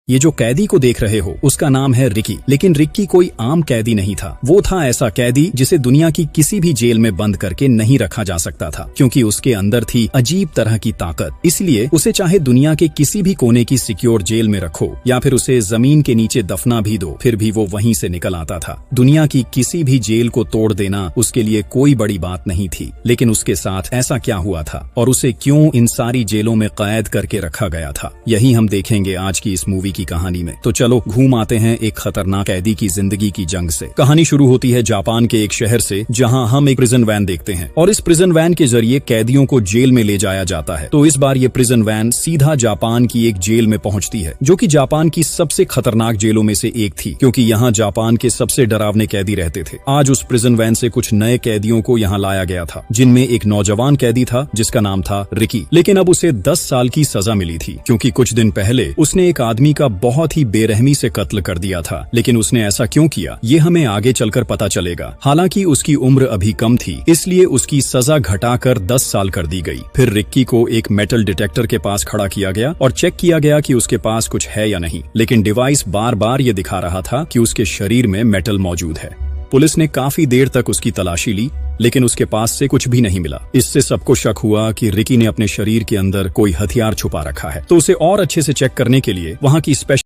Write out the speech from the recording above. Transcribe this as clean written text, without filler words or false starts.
ये जो कैदी को देख रहे हो उसका नाम है रिकी। लेकिन रिकी कोई आम कैदी नहीं था। वो था ऐसा कैदी जिसे दुनिया की किसी भी जेल में बंद करके नहीं रखा जा सकता था, क्योंकि उसके अंदर थी अजीब तरह की ताकत। इसलिए उसे चाहे दुनिया के किसी भी कोने की सिक्योर जेल में रखो या फिर उसे जमीन के नीचे दफना भी दो, फिर भी वो वहीं से निकल आता था। दुनिया की किसी भी जेल को तोड़ देना उसके लिए कोई बड़ी बात नहीं थी। लेकिन उसके साथ ऐसा क्या हुआ था और उसे क्यों इन सारी जेलों में कैद करके रखा गया था, यही हम देखेंगे आज की इस मूवी की कहानी में। तो चलो घूम आते हैं एक खतरनाक कैदी की जिंदगी की जंग से। कहानी शुरू होती है जापान के एक शहर से, जहां हम एक प्रिजन वैन देखते हैं और इस प्रिजन वैन के जरिए कैदियों को जेल में ले जाया जाता है। तो इस बार ये प्रिजन वैन सीधा जापान की एक जेल में पहुंचती है, जो कि जापान की सबसे खतरनाक जेलों में से एक थी, क्योंकि यहाँ जापान के सबसे डरावने कैदी रहते थे। आज उस प्रिजन वैन से कुछ नए कैदियों को यहाँ लाया गया था, जिनमें एक नौजवान कैदी था जिसका नाम था रिकी। लेकिन अब उसे 10 साल की सजा मिली थी, क्योंकि कुछ दिन पहले उसने एक आदमी का बहुत ही बेरहमी से कत्ल कर दिया था। लेकिन उसने ऐसा क्यों किया, ये हमें आगे चलकर पता चलेगा। हालांकि उसकी उम्र अभी कम थी, इसलिए उसकी सजा घटाकर 10 साल कर दी गई। फिर रिक्की को एक मेटल डिटेक्टर के पास खड़ा किया गया और चेक किया गया कि उसके पास कुछ है या नहीं। लेकिन डिवाइस बार बार ये दिखा रहा था कि उसके शरीर में मेटल मौजूद है। पुलिस ने काफी देर तक उसकी तलाशी ली, लेकिन उसके पास से कुछ भी नहीं मिला। इससे सबको शक हुआ कि रिकी ने अपने शरीर के अंदर कोई हथियार छुपा रखा है। तो उसे और अच्छे से चेक करने के लिए वहां की स्पेशल